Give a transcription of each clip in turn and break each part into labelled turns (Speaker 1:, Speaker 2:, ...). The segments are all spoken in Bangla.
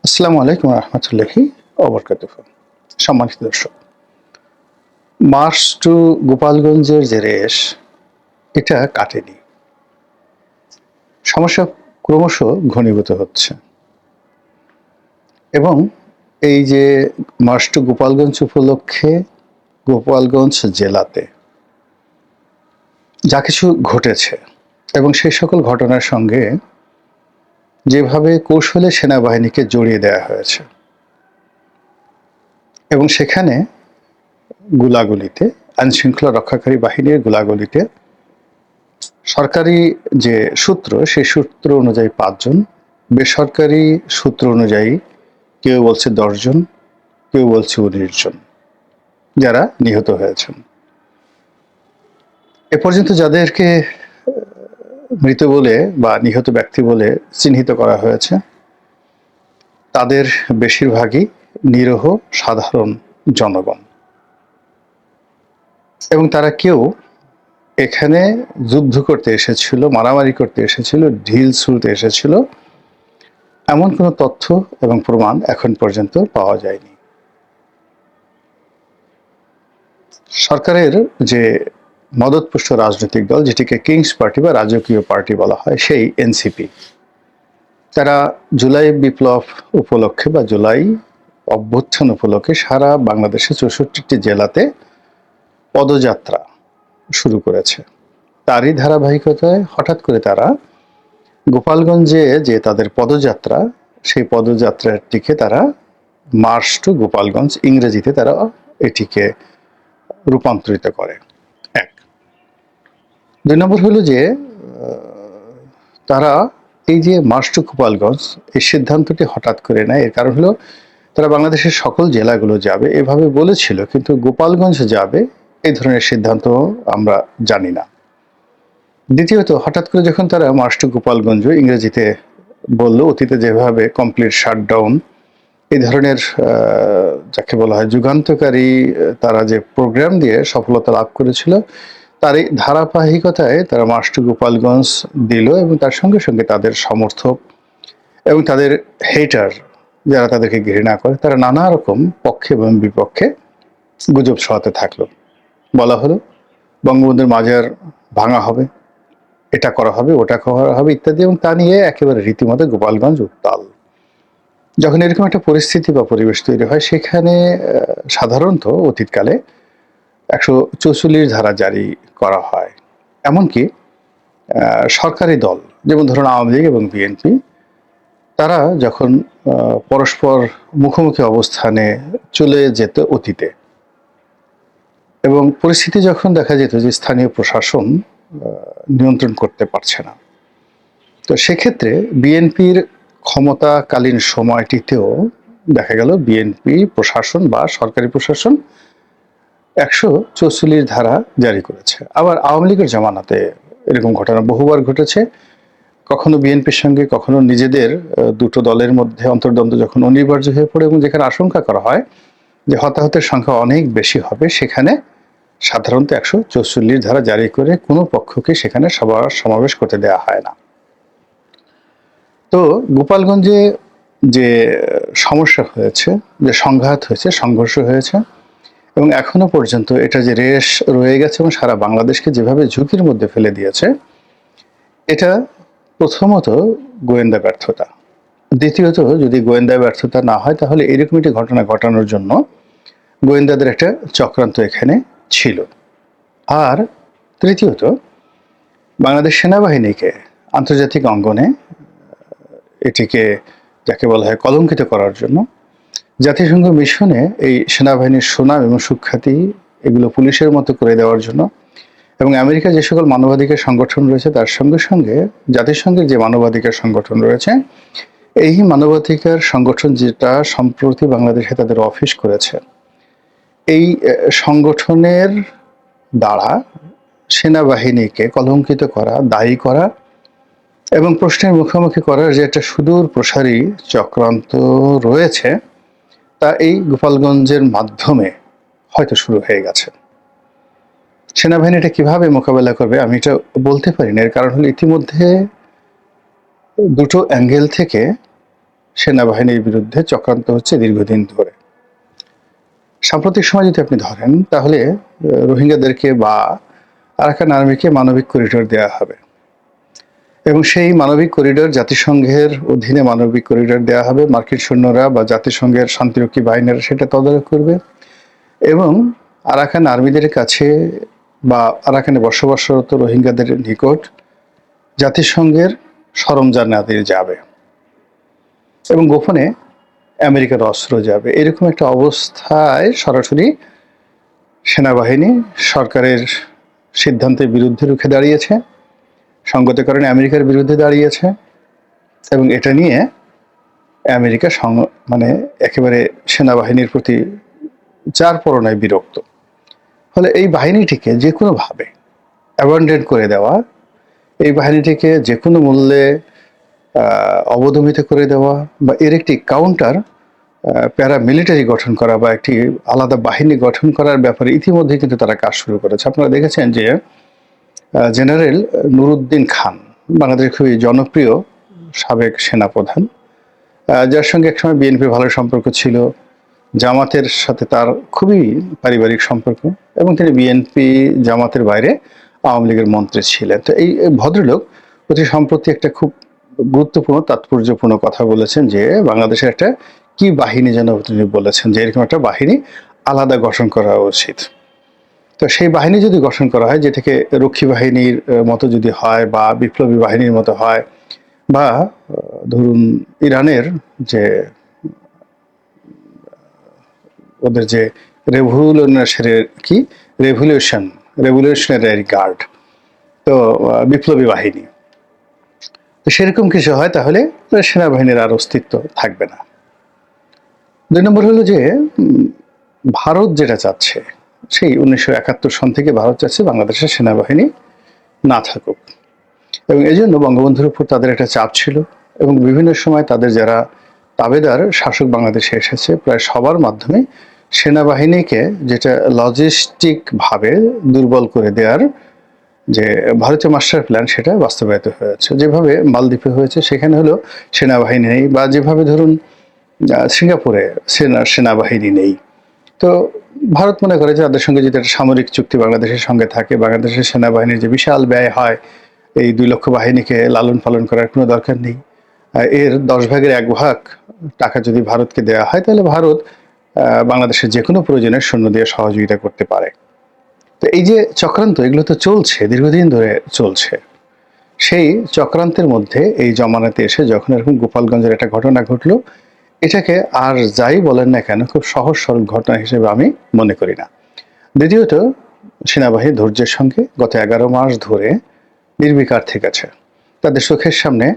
Speaker 1: আসসালামু আলাইকুম রহমতুল্লাহি ওবরকাতুহ। সম্মানিত দর্শক, মার্চ টু গোপালগঞ্জের যে রেশ, এটা কাটেনি। সমস্যা ক্রমশ ঘনীভূত হচ্ছে এবং এই যে মার্চ টু গোপালগঞ্জ উপলক্ষে গোপালগঞ্জ জেলাতে যা কিছু ঘটেছে এবং সেই সকল ঘটনার সঙ্গে যেভাবে কৌশলে সেনাবাহিনীকে জড়িয়ে দেওয়া হয়েছে এবং সেখানে গোলাগুলিতে, আইনশৃঙ্খলা রক্ষাকারী বাহিনীর গোলাগুলিতে সরকারি যে সূত্র, সেই সূত্র অনুযায়ী ৫ জন, বেসরকারি সূত্র অনুযায়ী কেউ বলছে ১০ জন, কেউ বলছে ১৯ জন যারা নিহত হয়েছেন। এ পর্যন্ত যাদেরকে মৃত বলে বা নিহত ব্যক্তি বলে চিহ্নিত করা হয়েছে, তাদের বেশিরভাগই নিরীহ সাধারণ জনগণ এবং তারা কেউ এখানে যুদ্ধ করতে এসেছিল, মারামারি করতে এসেছিল, ঢিল ছুঁড়তে এসেছিল, এমন কোনো তথ্য এবং প্রমাণ এখন পর্যন্ত পাওয়া যায়নি। সরকারের যে মদতপুষ্ট রাজনৈতিক দল, যেটিকে কিংস পার্টি বা রাজকীয় পার্টি বলা হয়, সেই এনসিপি, তারা জুলাই বিপ্লব উপলক্ষে বা জুলাই অভ্যুত্থান উপলক্ষে সারা বাংলাদেশের ৬৪টি জেলাতে পদযাত্রা শুরু করেছে। তারই ধারাবাহিকতায় হঠাৎ করে তারা গোপালগঞ্জে যে তাদের পদযাত্রা, সেই পদযাত্রাটিকে তারা মার্চ টু গোপালগঞ্জ, ইংরেজিতে তারা এটিকে রূপান্তরিত করে। ১। ২ নম্বর হলো যে তারা এই যে মার্চ টু গোপালগঞ্জ, এই সিদ্ধান্তটি হঠাৎ করে নেয়। এর কারণ হলো তারা বাংলাদেশের সকল জেলাগুলো যাবে এভাবে বলেছিল, কিন্তু গোপালগঞ্জ যাবে এই ধরনের সিদ্ধান্ত আমরা জানি না। দ্বিতীয়ত, হঠাৎ করে যখন তারা মার্চ টু গোপালগঞ্জ ইংরেজিতে বলল, অতীতে যেভাবে কমপ্লিট শাটডাউন এই ধরনের যাকে বলা হয় যুগান্তকারী তারা যে প্রোগ্রাম দিয়ে সফলতা লাভ করেছিল, তারই ধারাবাহিকতায় তারা মার্চ টু গোপালগঞ্জ দিল এবং তার সঙ্গে সঙ্গে তাদের সমর্থক এবং তাদের হেটার, যারা তাদেরকে ঘৃণা করে, তারা নানা রকম পক্ষে এবং বিপক্ষে গুজব ছড়াতে থাকলো। বলা হলো বঙ্গবন্ধুর মাজার ভাঙা হবে, এটা করা হবে, ওটা করা হবে ইত্যাদি, এবং তা নিয়ে একেবারে রীতিমতো গোপালগঞ্জ উত্তাল। যখন এরকম একটা পরিস্থিতি বা পরিবেশ তৈরি হয়, সেখানে সাধারণত অতীতকালে ১৪৪ ধারা জারি করা হয়। এমনকি সরকারি দল, যেমন ধরুন আওয়ামী লীগ এবং বিএনপি, তারা যখন পরস্পর মুখোমুখি অবস্থানে চলে যেত অতীতে, এবং পরিস্থিতি যখন দেখা যেত যে স্থানীয় প্রশাসন নিয়ন্ত্রণ করতে পারছে না, তো সেক্ষেত্রে বিএনপির ক্ষমতাকালীন সময়টিতেও দেখা গেল বিএনপি প্রশাসন বা সরকারি প্রশাসন ১৪৪ ধারা জারি করেছে। আবার আওয়ামী লীগের জামানাতে এরকম ঘটনা বহুবার ঘটেছে। কখনো বিএনপির সঙ্গে, কখনো নিজেদের দুটো দলের মধ্যে অন্তর্দ্বন্দ্ব যখন অনিবার্য হয়ে পড়ে এবং যেখানে আশঙ্কা করা হয় যে হতাহতের সংখ্যা অনেক বেশি হবে, সেখানে সাধারণত ১৪৪ ধারা জারি করে কোনো পক্ষকে সেখানে সমাবেশ করতে দেওয়া হয় না। তো গোপালগঞ্জে যে সমস্যা হয়েছে, যে সংঘাত হয়েছে, সংঘর্ষ হয়েছে, এবং এখনো পর্যন্ত এটা যে রেশ রয়ে গেছে এবং সারা বাংলাদেশকে যেভাবে ঝুঁকির মধ্যে ফেলে দিয়েছে, এটা প্রথমত গোয়েন্দা ব্যর্থতা। দ্বিতীয়ত, যদি গোয়েন্দা ব্যর্থতা না হয়, তাহলে এরকম একটি ঘটনা ঘটানোর জন্য গোয়েন্দাদের একটা চক্রান্ত এখানে ছিল। আর তৃতীয়ত, বাংলাদেশ সেনাবাহিনীকে আন্তর্জাতিক অঙ্গনে এটিকে যাকে বলা হয় কলঙ্কিত করার জন্য, জাতিসংঘ মিশনে এই সেনাবাহিনীর সুনাম এবং সুখ্যাতি এগুলো পুলিশের মতো করে দেওয়ার জন্য, এবং আমেরিকা যে সকল মানবাধিকার সংগঠন রয়েছে তার সঙ্গে সঙ্গে জাতিসংঘের যে মানবাধিকার সংগঠন রয়েছে, এই মানবাধিকার সংগঠন যেটা সম্প্রতি বাংলাদেশে তাদের অফিস করেছে, এই সংগঠনের দ্বারা সেনাবাহিনীকে কলঙ্কিত করা, দায়ী করা এবং প্রশ্নের মুখোমুখি করার যে একটা সুদূর প্রসারী চক্রান্ত রয়েছে, তা এই গোপালগঞ্জের মাধ্যমে হয়তো শুরু হয়ে গেছে। সেনাবাহিনী এটা কিভাবে মোকাবেলা করবে আমি এটা বলতে পারি না। এর কারণ হলো ইতিমধ্যে দুটো অ্যাঙ্গেল থেকে সেনাবাহিনীর বিরুদ্ধে চক্রান্ত হচ্ছে দীর্ঘদিন ধরে। সাম্প্রতিক সময় যদি আপনি ধরেন তাহলে রোহিঙ্গাদেরকে বা আরাকান আর্মিকে মানবিক করিডোর দেওয়া হবে এবং সেই মানবিক করিডোর জাতিসংঘের অধীনে মানবিক করিডোর দেওয়া হবে। মার্কিন সৈন্যরা বা জাতিসংঘের শান্তিরক্ষী বাহিনীরা সেটা তদারক করবে এবং আরাকান আর্মিদের কাছে বা আরাকানে বসবাসরত রোহিঙ্গাদের নিকট জাতিসংঘের সরঞ্জামাদি যাবে এবং গোপনে আমেরিকার অস্ত্র যাবে। এরকম একটা অবস্থায় সরাসরি সেনাবাহিনী সরকারের সিদ্ধান্তের বিরুদ্ধে রুখে দাঁড়িয়েছে, সঙ্গত কারণে আমেরিকার বিরুদ্ধে দাঁড়িয়েছে এবং এটা নিয়ে আমেরিকা মানে একেবারে সেনাবাহিনীর প্রতি যার পরনায় বিরক্ত। ফলে এই বাহিনীটিকে যে কোনোভাবে অ্যাবান্ডন করে দেওয়া, এই বাহিনীটিকে যে কোনো মূল্যে অবদমিত করে দেওয়া বা এর একটি কাউন্টার প্যারামিলিটারি গঠন করা বা একটি আলাদা বাহিনী গঠন করার ব্যাপারে ইতিমধ্যে কিন্তু তারা কাজ শুরু করেছে। আপনারা দেখেছেন যে জেনারেল নুরুদ্দিন খান, বাংলাদেশের খুবই জনপ্রিয় সাবেক সেনাপ্রধান, যার সঙ্গে একসময় বিএনপির ভালো সম্পর্ক ছিল, জামাতের সাথে তার খুবই পারিবারিক সম্পর্ক এবং তিনি বিএনপি জামাতের বাইরে আওয়ামী লীগের মন্ত্রী ছিলেন। তো এই ভদ্রলোক অতি সম্প্রতি একটা খুব গুরুত্বপূর্ণ তাৎপর্যপূর্ণ কথা বলেছেন যে বাংলাদেশের একটা কি বাহিনী যেন তিনি বলেছেন যে এরকম একটা বাহিনী আলাদা গঠন করা উচিত। তো সেই বাহিনী যদি গঠন করা হয়, যেটাকে রক্ষী বাহিনীর মতো যদি হয় বা বিপ্লবী বাহিনীর মতো হয় বা ধরুন ইরানের যে ওদের যে রেভলিউশনারি গার্ড, তো বিপ্লবী বাহিনী, তো সেরকম কিছু হয় তাহলে সেনাবাহিনীর আর অস্তিত্ব থাকবে না। 2 নম্বর হলো যে ভারত যেটা চাচ্ছে, সেই 1971 সন থেকে ভারত চাচ্ছে বাংলাদেশের সেনাবাহিনী না থাকুক এবং এই জন্য বঙ্গবন্ধুর উপর তাদের একটা চাপ ছিল এবং বিভিন্ন সময় তাদের যারা তাবেদার শাসক বাংলাদেশে এসেছে প্রায় সবার মাধ্যমে সেনাবাহিনীকে যেটা লজিস্টিক ভাবে দুর্বল করে দেওয়ার যে ভারতীয় মাস্টার প্ল্যান সেটা বাস্তবায়িত হয়েছে। যেভাবে মালদ্বীপে হয়েছে সেখানে হলো সেনাবাহিনী নেই, বা যেভাবে ধরুন সিঙ্গাপুরে সেনাবাহিনী নেই। তো ভারত মনে করে যে তাদের সঙ্গে যদি একটা সামরিক চুক্তি বাংলাদেশের সঙ্গে থাকে, বাংলাদেশের সেনাবাহিনীর যে বিশাল ব্যয় হয়, এই 2 লক্ষ বাহিনীকে লালন পালন করার কোনো দরকার নেই। এর 10 ভাগের 1 ভাগ টাকা যদি ভারতকে দেওয়া হয় তাহলে ভারত বাংলাদেশের যে কোনো প্রয়োজনে সৈন্য দিয়ে সহযোগিতা করতে পারে। তো এই যে চক্রান্ত, এগুলো তো চলছে, দীর্ঘদিন ধরে চলছে। সেই চক্রান্তের মধ্যে এই জমানাতে এসে যখন এরকম গোপালগঞ্জের একটা ঘটনা ঘটলো, এটাকে আর যাই বলেন না কেন খুব সহজ সরল ঘটনা হিসেবে আমি মনে করি না। দ্বিতীয়ত, সেনাবাহিনী ধৈর্যের সঙ্গে গত 11 মাস ধরে নির্বিকার থেকেছে। তাদের চোখের সামনে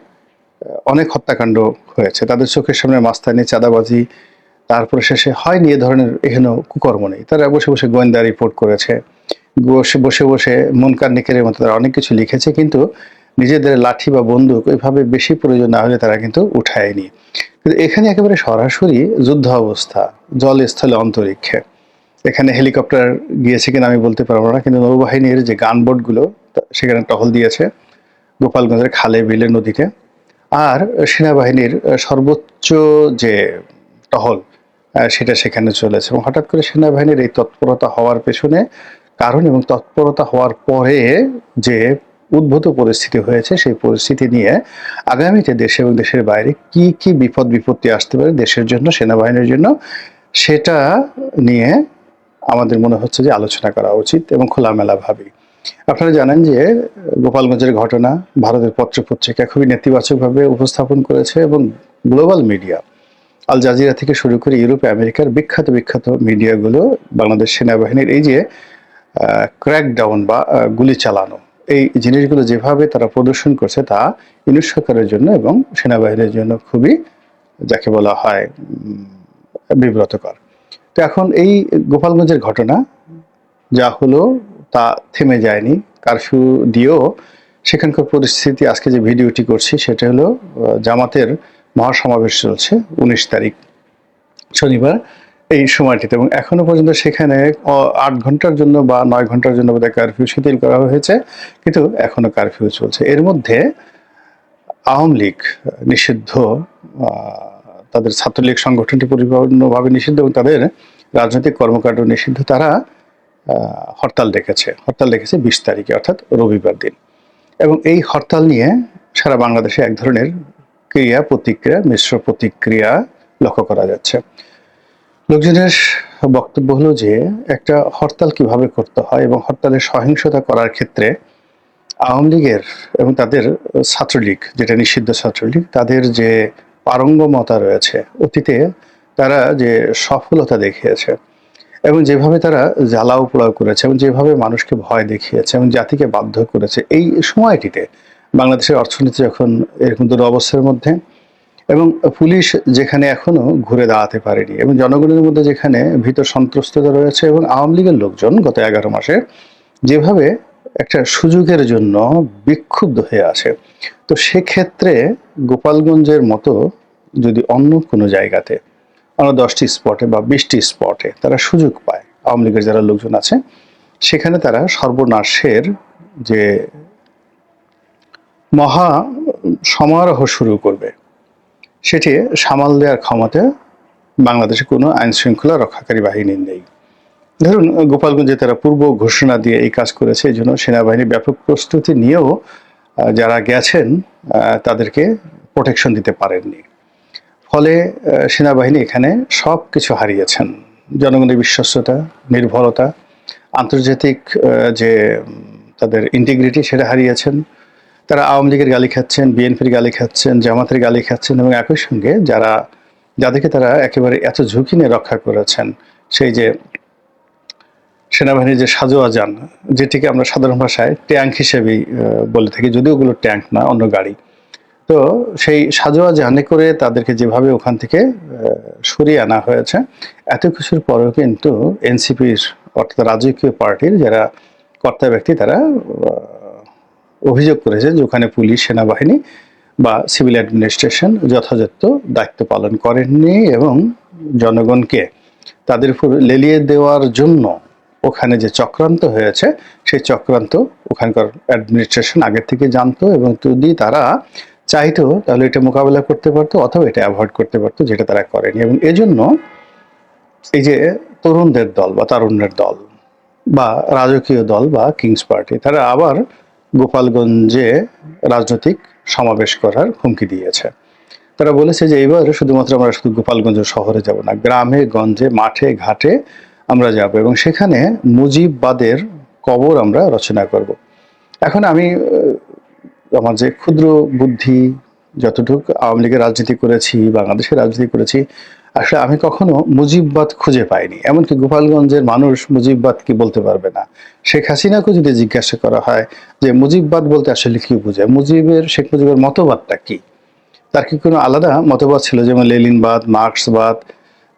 Speaker 1: অনেক হত্যাকাণ্ড হয়েছে, তাদের চোখের সামনে মাস্তানি, চাঁদাবাজি, তারপরে শেষে হয়নি এ ধরনের এহেন কুকর্ম নেই। তারা বসে বসে গোয়েন্দা রিপোর্ট করেছে, বসে বসে মুনকার নিকেরের মতো তারা অনেক কিছু লিখেছে, কিন্তু নিজেদের লাঠি বা বন্দুক ওইভাবে বেশি প্রয়োজন না হলে তারা কিন্তু উঠায়নি। কিন্তু এখানে একেবারে সরাসরি যুদ্ধ অবস্থা, জলে স্থলে অন্তরিক্ষে। এখানে হেলিকপ্টার গিয়েছে কিনা আমি বলতে পারবো না, কিন্তু নৌবাহিনীর যে গানবোটগুলো সেখানে টহল দিয়েছে গোপালগঞ্জের খালে বিলে নদীতে। আর সেনাবাহিনীর সর্বোচ্চ যে টহল সেটা সেখানে চলেছে এবং হঠাৎ করে সেনাবাহিনীর এই তৎপরতা হওয়ার পেছনে কারণ এবং তৎপরতা হওয়ার পরে যে উদ্ভূত পরিস্থিতি হয়েছে, সেই পরিস্থিতি নিয়ে আগামীতে দেশে এবং দেশের বাইরে কি কি বিপদ বিপত্তি আসতে পারে দেশের জন্য, সেনাবাহিনীর জন্য, সেটা নিয়ে আমাদের মনে হচ্ছে যে আলোচনা করা উচিত এবং খোলামেলা ভাবে। আপনারা জানেন যে গোপালগঞ্জের ঘটনা ভারতের পত্রপত্রিকা খুবই নেতিবাচকভাবে উপস্থাপন করেছে এবং গ্লোবাল মিডিয়া, আল জাজিরা থেকে শুরু করে ইউরোপ আমেরিকার বিখ্যাত বিখ্যাত মিডিয়াগুলো বাংলাদেশ সেনাবাহিনীর এই যে ক্র্যাকডাউন বা গুলি চালানো, এই জিনিসগুলো যেভাবে তারা প্রদর্শন করছে তা ইউনিট সরকারের জন্য এবং সেনাবাহিনীর জন্য খুবই, যাকে বলা হয়, বিব্রতকর। তো এখন এই গোপালগঞ্জের ঘটনা যা হলো তা থেমে যায়নি। কারফিউ দিয়েও সেখানকার পরিস্থিতি, আজকে যে ভিডিওটি করছি সেটা হলো জামাতের মহাসমাবেশ চলছে 19 তারিখ শনিবার এই সময়টিতে, এবং এখনো পর্যন্ত সেখানে 8 ঘন্টার জন্য বা 9 ঘন্টার জন্য বোধহয় কারফিউ শিথিল করা হয়েছে, কিন্তু এখনো কারফিউ চলছে। এর মধ্যে আওয়ামী লীগ নিষিদ্ধ তাদের ছাত্রলীগ সংগঠনটি পরিপূর্ণভাবে নিষিদ্ধ এবং তাদের রাজনৈতিক কর্মকাণ্ড নিষিদ্ধ। তারা হরতাল ডেকেছে 20 তারিখে, অর্থাৎ রবিবার দিন। এবং এই হরতাল নিয়ে সারা বাংলাদেশে এক ধরনের ক্রিয়া প্রতিক্রিয়া, মিশ্র প্রতিক্রিয়া লক্ষ্য করা যাচ্ছে। লোকজনের বক্তব্য হলো যে একটা হরতাল কিভাবে করতে হয় এবং হরতালের সহিংসতা করার ক্ষেত্রে আওয়ামী লীগের এবং তাদের ছাত্রলীগ, যেটা নিষিদ্ধ ছাত্রলীগ, তাদের যে পারঙ্গমতা রয়েছে, অতীতে তারা যে সফলতা দেখিয়েছে এবং যেভাবে তারা জ্বালাও পোড়াও করেছে এবং যেভাবে মানুষকে ভয় দেখিয়েছে এবং জাতিকে বাধ্য করেছে, এই সময়টিতে বাংলাদেশের অর্থনীতি যখন এরকম দুরবস্থার মধ্যে এবং পুলিশ যেখানে এখনো ঘুরে দাঁড়াতে পারেনি এবং জনগণের মধ্যে যেখানে ভীত সন্ত্রস্ততা রয়েছে এবং আওয়ামী লীগের লোকজন গত 11 মাসে যেভাবে একটা সুযোগের জন্য বিক্ষুব্ধ হয়ে আছে, তো সেক্ষেত্রে গোপালগঞ্জের মতো যদি অন্য কোনো জায়গাতে অন্য 10টি স্পটে বা 20টি স্পটে তারা সুযোগ পায়, আওয়ামী লীগের যারা লোকজন আছে সেখানে তারা সর্বনাশের যে মহা সমারোহ শুরু করবে, সেটি সামাল দেওয়ার ক্ষমতা বাংলাদেশে কোনো আইন শৃঙ্খলা রক্ষাকারী বাহিনীর নেই। ধরুন গোপালগঞ্জে তারা পূর্ব ঘোষণা দিয়ে এই কাজ করেছে, এই জন্য সেনাবাহিনী ব্যাপক প্রস্তুতি নিয়েও যারা গেছেন তাদেরকে প্রোটেকশন দিতে পারেননি। ফলে সেনাবাহিনী এখানে সব কিছু হারিয়েছেন, জনগণের বিশ্বস্ততা, নির্ভরতা, আন্তর্জাতিক যে তাদের ইন্টিগ্রিটি সেটা হারিয়েছেন। তারা আওয়ামী লীগের গালি খাচ্ছেন, বিএনপির গালি খাচ্ছেন, জামাতের গালি খাচ্ছেন এবং একই সঙ্গে যাদেরকে তারা একেবারে এত ঝুঁকি নিয়ে রক্ষা করেছেন, সেই যে সেনাবাহিনীর যে সাজোয়া যান, যেটিকে আমরা সাধারণ ভাষায় ট্যাঙ্ক হিসেবেই বলে থাকি, যদিও ওগুলো ট্যাঙ্ক না, অন্য গাড়ি, তো সেই সাজোয়া জানে করে তাদেরকে যেভাবে ওখান থেকে সরিয়ে আনা হয়েছে, এত কিছুর পরেও কিন্তু এনসিপির অর্থাৎ রাজকীয় পার্টির যারা কর্তা ব্যক্তি তারা অভিযোগ করেছে যে ওখানে পুলিশ, সেনাবাহিনী বা সিভিল অ্যাডমিনিস্ট্রেশন যথাযথ দায়িত্ব পালন করেননি এবং জনগণকে তাদের উপর লেলিয়ে দেওয়ার জন্য ওখানে যে চক্রান্ত হয়েছে সেই চক্রান্ত ওখানকার অ্যাডমিনিস্ট্রেশন আগের থেকে জানতো এবং যদি তারা চাইতো তাহলে এটা মোকাবেলা করতে পারতো অথবা এটা অ্যাভয়েড করতে পারতো, যেটা তারা করেনি। এবং এজন্য এই যে তরুণদের দল বা তারুণ্যের দল বা রাজকীয় দল বা কিংস পার্টি, তারা আবার গোপালগঞ্জে রাজনৈতিক সমাবেশ করার হুমকি দিয়েছে। তারা বলেছে যে এবার শুধুমাত্র আমরা শুধু গোপালগঞ্জ শহরে যাব না, গ্রামে গঞ্জে মাঠে ঘাটে আমরা যাব এবং সেখানে মুজিববাদের কবর আমরা রচনা করব। এখন আমি আমার যে ক্ষুদ্র বুদ্ধি, যতটুকু আওয়ামী লীগের রাজনীতি করেছি, বাংলাদেশের রাজনীতি করেছি, আসলে আমি কখনো মুজিববাদ খুঁজে পাইনি। এমনকি গোপালগঞ্জের মানুষ মুজিববাদ কি বলতে পারবে না। শেখ হাসিনাকে যদি জিজ্ঞাসা করা হয় যে মুজিববাদ বলতে আসলে কি বোঝায়, শেখ মুজিবের মতবাদটা কি, তার কি কোনো আলাদা মতবাদ ছিল, যেমন লেলিনবাদ, মার্কসবাদ,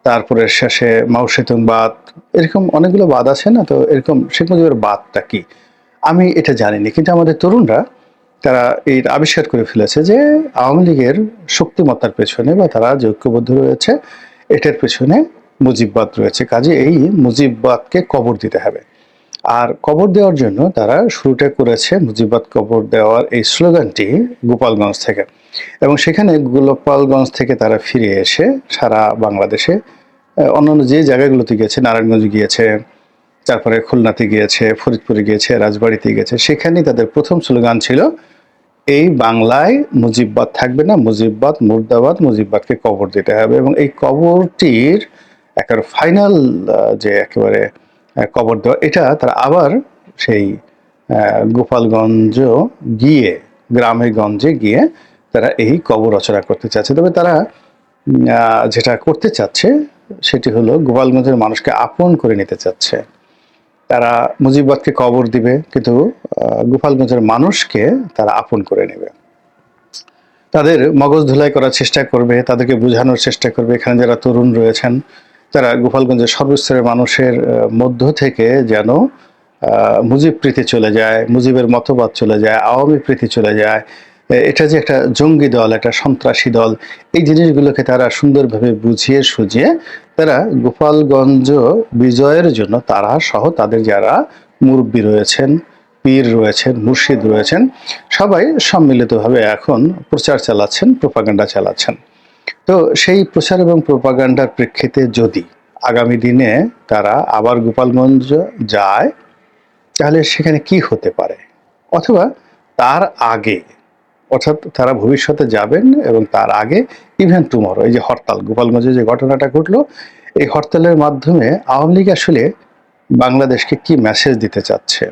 Speaker 1: তারপরে শেষে মাও সেতুংবাদ, এরকম অনেকগুলো বাদ আছে না, তো এরকম শেখ মুজিবের বাদটা কি আমি এটা জানিনি। কিন্তু আমাদের তরুণরা তারা এই আবিষ্কার করে ফেলেছে যে আওয়ামী লীগের শক্তিমত্তার পেছনে বা তারা যে ঐক্যবদ্ধ রয়েছে এটার পেছনে মুজিববাদ রয়েছে, কাজে এই মুজিববাদকে কবর দিতে হবে। আর কবর দেওয়ার জন্য তারা শুরুটা করেছে মুজিববাদ কবর দেওয়ার এই স্লোগানটি গোপালগঞ্জ থেকে, এবং সেখানে গোপালগঞ্জ থেকে তারা ফিরে এসে সারা বাংলাদেশে অন্যান্য যে জায়গাগুলোতে গিয়েছে, নারায়ণগঞ্জ গিয়েছে, তারপরে খুলনাতে গিয়েছে, ফরিদপুরে গিয়েছে, রাজবাড়িতে গিয়েছে, সেখানেই তাদের প্রথম স্লোগান ছিল এই বাংলায় মুজিববাদ থাকবে না, মুজিববাদ মুর্দাবাদ, মুজিববাদকে কবর দিতে হবে। এবং এই কবরটির একেবারে ফাইনাল যে একেবারে কবর দেওয়া, এটা তারা আবার সেই গোপালগঞ্জ গিয়ে, গ্রামে গঞ্জে গিয়ে তারা এই কবর রচনা করতে চাচ্ছে। তবে তারা যেটা করতে চাচ্ছে সেটি হলো গোপালগঞ্জের মানুষকে আপন করে নিতে চাচ্ছে। তারা মুজিববাদকে কবর দিবে কিন্তু গোপালগঞ্জের মানুষকে তারা আপন করে নেবে, তাদের মগজ ধুলাই করার চেষ্টা করবে, তাদেরকে বোঝানোর চেষ্টা করবে। এখানে যারা তরুণ রয়েছেন তারা গোপালগঞ্জের সর্বস্তরের মানুষের মধ্য থেকে যেন মুজিব প্রীতি চলে যায়, মুজিবের মতবাদ চলে যায়, আওয়ামী প্রীতি চলে যায়, এটা যে একটা জঙ্গি দল, একটা সন্ত্রাসী দল, এই জিনিসগুলোকে তারা সুন্দরভাবে বুঝিয়ে সুঝিয়ে তারা গোপালগঞ্জ বিজয়ের জন্য তারা সহ তাদের যারা মুরব্বী রয়েছেন, পীর রয়েছেন, মুর্শিদ রয়েছেন, সবাই সম্মিলিতভাবে এখন প্রচার চালাচ্ছেন, প্রোপাগান্ডা চালাচ্ছেন। তো সেই প্রচার এবং প্রোপাগান্ডার প্রেক্ষিতে যদি আগামী দিনে তারা আবার গোপালগঞ্জ যায়, তাহলে সেখানে কি হতে পারে, অথবা তার আগে, অর্থাৎ তারা ভবিষ্যতে যাবেন এবং তার আগে ইভেন টুমরো, এই যে হরতাল, গোপালগঞ্জে যে ঘটনাটা ঘটলো, এই হরতালের মাধ্যমে আওয়ামী লীগ আসলে বাংলাদেশকে কি মেসেজ দিতে চাচ্ছে,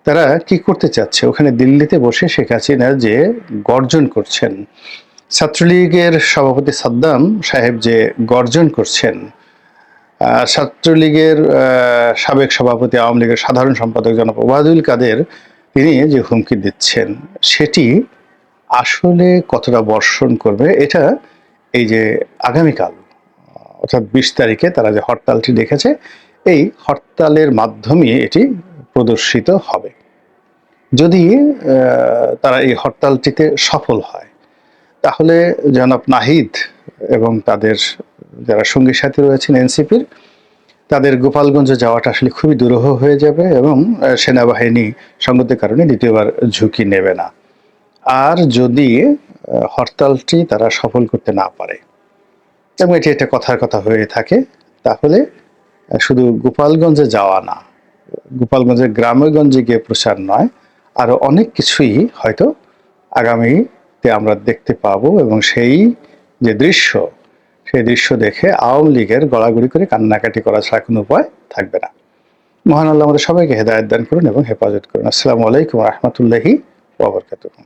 Speaker 1: তারা কি করতে চাচ্ছে। ওখানে দিল্লিতে বসে শেখ হাসিনা যে গর্জন করছেন, ছাত্রলীগের সভাপতি সাদ্দাম সাহেব যে গর্জন করছেন, ছাত্রলীগের সাবেক সভাপতি, আওয়ামী লীগের সাধারণ সম্পাদক জনাব ওবায়দুল কাদের, তিনি যে হুমকি দিচ্ছেন, সেটি আসলে কতটা বর্ষণ করবে, এটা এই যে আগামীকাল অর্থাৎ 20 তারিখে তারা যে হরতালটি দেখেছে, এই হরতালের মাধ্যমে এটি প্রদর্শিত হবে। যদি তারা এই হরতালটিতে সফল হয়, তাহলে জনাব নাহিদ এবং তাদের যারা সঙ্গী সাথী রয়েছেন এনসিপির, তাদের গোপালগঞ্জে যাওয়াটা আসলে খুবই দুরূহ হয়ে যাবে এবং সেনাবাহিনী সঙ্গতের কারণে দ্বিতীয়বার ঝুঁকি নেবে না। আর যদি হরতালটি তারা সফল করতে না পারে এবং এটি একটা কথার কথা হয়ে থাকে, তাহলে শুধু গোপালগঞ্জে যাওয়া না, গোপালগঞ্জের গ্রামেগঞ্জে গিয়ে প্রচার নয়, আরো অনেক কিছুই হয়তো আগামীতে আমরা দেখতে পাবো, এবং সেই যে দৃশ্য, সেই দৃশ্য দেখে আওয়ামী লীগের গড়াগড়ি করে কান্নাকাটি করা ছাড়া কোনো উপায় থাকবে না। মহান আল্লাহ আমাদের সবাইকে হেদায়েত দান করুন এবং হেফাজত করুন। আসসালামু আলাইকুম ওয়া রাহমাতুল্লাহি ওয়া বারাকাতুহু।